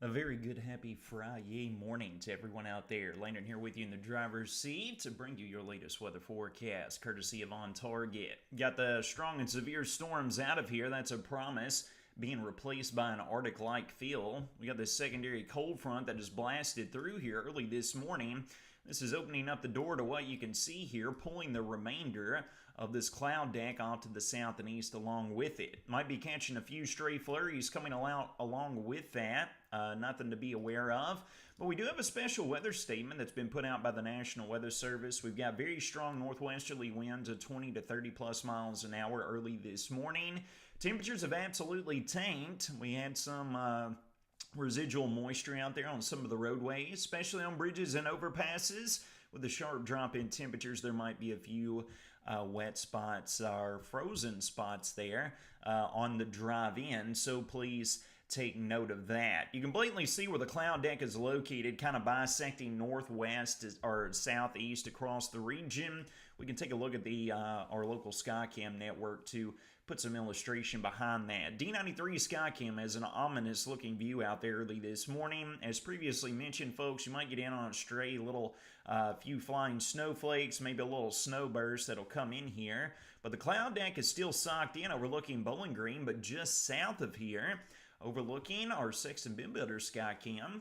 A very good happy Friday morning to everyone out there. Landon here with you in the driver's seat to bring you your latest weather forecast, courtesy of On Target. Got the strong and severe storms out of here. That's a promise. Being replaced by an Arctic-like feel. We got this secondary cold front that just blasted through here early this morning. This is opening up the door to what you can see here, pulling the remainder of this cloud deck off to the south and east along with it. Might be catching a few stray flurries coming along with that. Nothing to be aware of. But we do have a special weather statement that's been put out by the National Weather Service. We've got very strong northwesterly winds of 20 to 30 plus miles an hour early this morning. Temperatures have absolutely tanked. We had some residual moisture out there on some of the roadways, especially on bridges and overpasses. With a sharp drop in temperatures, there might be a few wet spots or frozen spots there on the drive in, so please take note of that. You can blatantly see where the cloud deck is located, kind of bisecting northwest or southeast across the region. We can take a look at the our local Skycam network to put some illustration behind that. D93 Skycam has an ominous looking view out there early this morning. As previously mentioned, folks, you might get in on a stray little few flying snowflakes, maybe a little snow burst that'll come in here. But the cloud deck is still socked in overlooking Bowling Green, but just south of here, overlooking our Sexton Bin Builder Skycam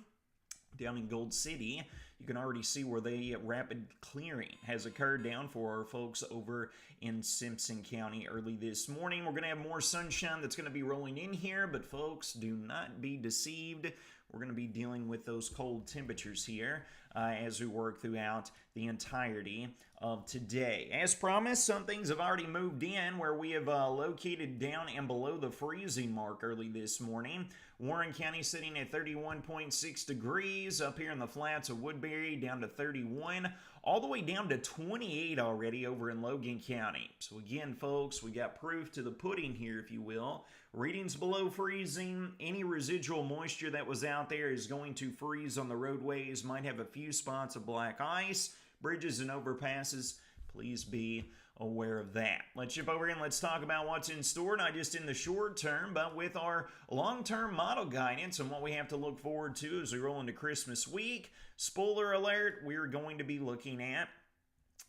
down in Gold City, you can already see where the rapid clearing has occurred down for our folks over in Simpson County early this morning. We're going to have more sunshine that's going to be rolling in here, but folks, do not be deceived. We're going to be dealing with those cold temperatures here as we work throughout the entirety of today. As promised, some things have already moved in where we have located down and below the freezing mark early this morning. Warren County sitting at 31.6 degrees, up here in the flats of Woodbury down to 31, all the way down to 28 already over in Logan County. So again, folks, we got proof to the pudding here, if you will. Readings below freezing. Any residual moisture that was out there is going to freeze on the roadways. Might have a few spots of black ice. Bridges and overpasses, please be aware of that. Let's jump over and let's talk about what's in store, not just in the short term, but with our long-term model guidance and what we have to look forward to as we roll into Christmas week. Spoiler alert, we're going to be looking at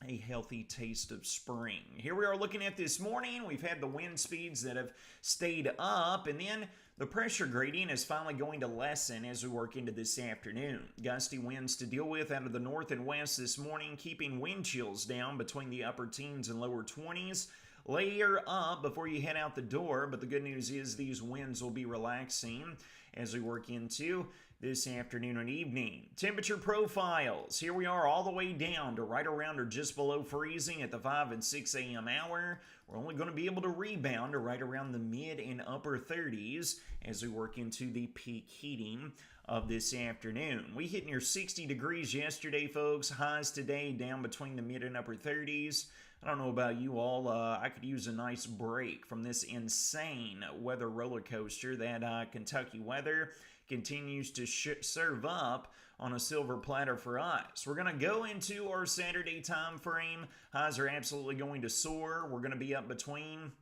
a healthy taste of spring. Here we are looking at this morning. We've had the wind speeds that have stayed up, and then the pressure gradient is finally going to lessen as we work into this afternoon. Gusty winds to deal with out of the north and west this morning, keeping wind chills down between the upper teens and lower 20s. Layer up before you head out the door, but the good news is these winds will be relaxing as we work into this afternoon and evening. Temperature profiles. Here we are all the way down to right around or just below freezing at the 5 and 6 a.m. hour. We're only going to be able to rebound to right around the mid and upper 30s as we work into the peak heating of this afternoon. We hit near 60 degrees yesterday, folks. Highs today down between the mid and upper 30s. I don't know about you all. I could use a nice break from this insane weather roller coaster that Kentucky weather continues to serve up on a silver platter for us. We're going to go into our Saturday time frame. Highs are absolutely going to soar. We're going to be up between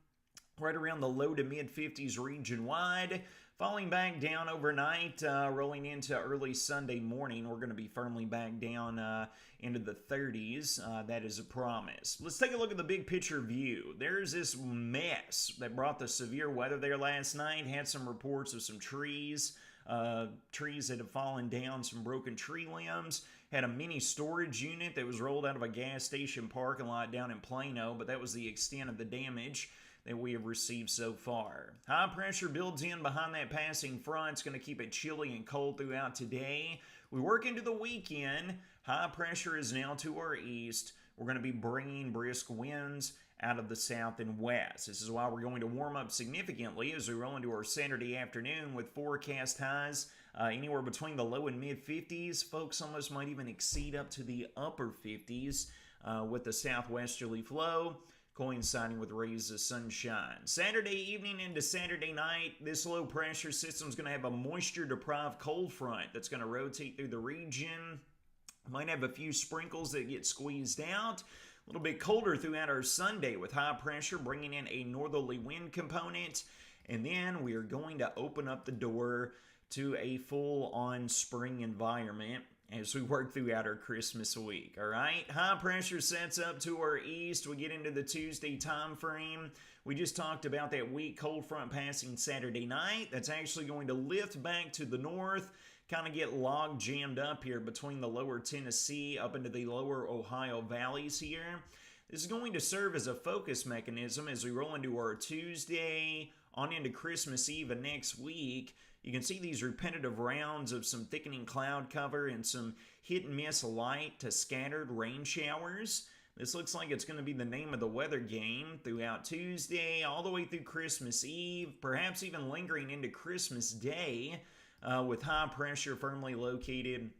right around the low to mid 50s region wide. Falling back down overnight, rolling into early Sunday morning, we're going to be firmly back down into the 30s. That is a promise. Let's take a look at the big picture view. There's this mess that brought the severe weather there last night. Had some reports of some trees that have fallen down, some broken tree limbs. Had a mini storage unit that was rolled out of a gas station parking lot down in Plano, but that was the extent of the damage that we have received so far. High pressure builds in behind that passing front. It's going to keep it chilly and cold throughout today. We work into the weekend. High pressure is now to our east. We're going to be bringing brisk winds out of the south and west. This is why we're going to warm up significantly as we roll into our Saturday afternoon with forecast highs anywhere between the low and mid 50s. Folks almost might even exceed up to the upper 50s with the southwesterly flow coinciding with rays of sunshine. Saturday evening into Saturday night, this low pressure system is going to have a moisture deprived cold front that's going to rotate through the region. Might have a few sprinkles that get squeezed out. A little bit colder throughout our Sunday with high pressure bringing in a northerly wind component. And then we are going to open up the door to a full-on spring environment as we work throughout our Christmas week. All right, high pressure sets up to our east. We get into the Tuesday time frame. We just talked about that weak cold front passing Saturday night. That's actually going to lift back to the north, kind of get log jammed up here between the lower Tennessee up into the lower Ohio valleys here. This is going to serve as a focus mechanism as we roll into our Tuesday on into Christmas Eve of next week. You can see these repetitive rounds of some thickening cloud cover and some hit and miss light to scattered rain showers. This looks like it's going to be the name of the weather game throughout Tuesday, all the way through Christmas Eve, perhaps even lingering into Christmas Day, with high pressure firmly located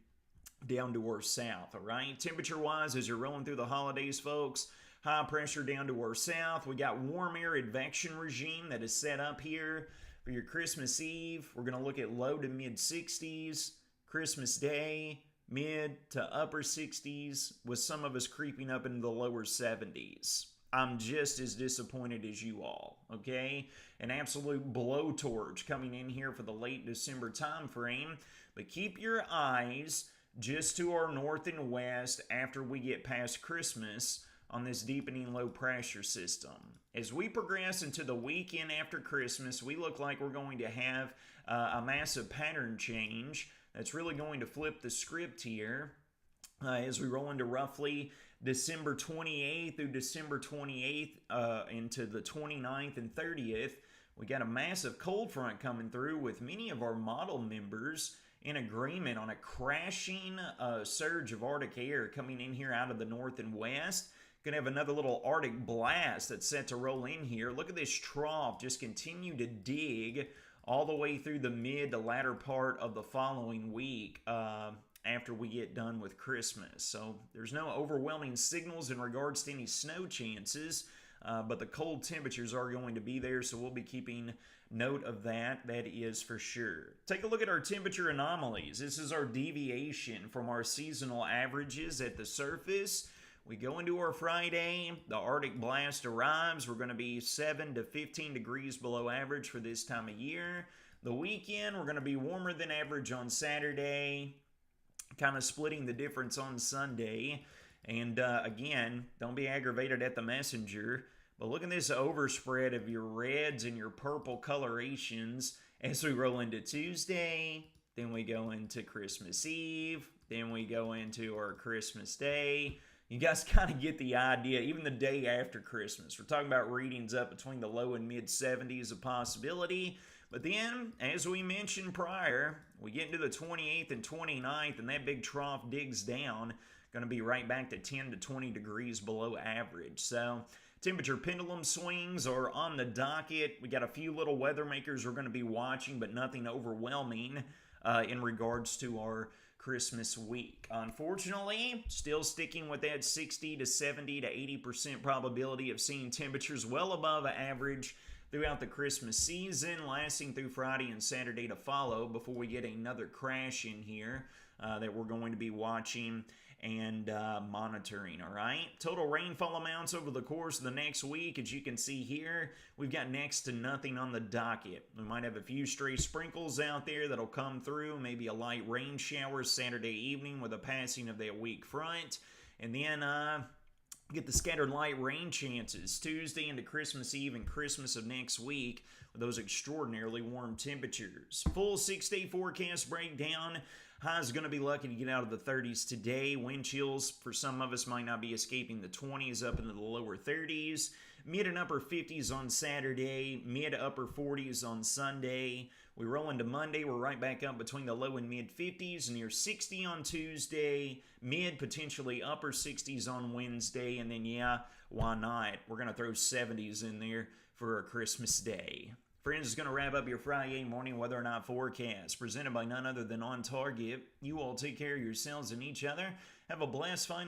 down to our south. All right, temperature-wise, as you're rolling through the holidays, folks, high pressure down to our south. We got warm air advection regime that is set up here for your Christmas Eve. We're going to look at low to mid 60s. Christmas Day, mid to upper 60s, with some of us creeping up into the lower 70s. I'm just as disappointed as you all, okay? An absolute blowtorch coming in here for the late December time frame. But keep your eyes just to our north and west after we get past Christmas on this deepening low pressure system. As we progress into the weekend after Christmas, we look like we're going to have a massive pattern change that's really going to flip the script here as we roll into roughly December 28th through December 28th into the 29th and 30th. We got a massive cold front coming through with many of our model members in agreement on a crashing surge of Arctic air coming in here out of the north and west. Going to have another little Arctic blast that's set to roll in here. Look at this trough just continue to dig all the way through the mid to latter part of the following week after we get done with Christmas. So there's no overwhelming signals in regards to any snow chances, but the cold temperatures are going to be there, so we'll be keeping note of that. That is for sure. Take a look at our temperature anomalies. This is our deviation from our seasonal averages at the surface. We go into our Friday, the Arctic blast arrives. We're going to be 7 to 15 degrees below average for this time of year. The weekend, we're going to be warmer than average on Saturday, kind of splitting the difference on Sunday. And again, don't be aggravated at the messenger, but look at this overspread of your reds and your purple colorations as we roll into Tuesday. Then we go into Christmas Eve. Then we go into our Christmas Day. You guys kind of get the idea, even the day after Christmas. We're talking about readings up between the low and mid 70s, a possibility. But then, as we mentioned prior, we get into the 28th and 29th, and that big trough digs down. Going to be right back to 10 to 20 degrees below average. So, temperature pendulum swings are on the docket. We got a few little weather makers we're going to be watching, but nothing overwhelming in regards to our Christmas week. Unfortunately, still sticking with that 60 to 70 to 80% probability of seeing temperatures well above average throughout the Christmas season, lasting through Friday and Saturday to follow before we get another crash in here that we're going to be watching and monitoring, all right? Total rainfall amounts over the course of the next week, as you can see here, we've got next to nothing on the docket. We might have a few stray sprinkles out there that'll come through, maybe a light rain shower Saturday evening with a passing of that weak front, and then get the scattered light rain chances Tuesday into Christmas Eve and Christmas of next week with those extraordinarily warm temperatures. Full 6-day forecast breakdown. High's going to be lucky to get out of the 30s today. Wind chills for some of us might not be escaping the 20s up into the lower 30s. Mid and upper 50s on Saturday. Mid to upper 40s on Sunday. We roll into Monday. We're right back up between the low and mid 50s. Near 60 on Tuesday. Mid, potentially upper 60s on Wednesday. And then, yeah, why not? We're going to throw 70s in there for a Christmas Day. Friends, is going to wrap up your Friday morning weather or not forecast, presented by none other than On Target. You all take care of yourselves and each other. Have a blessed final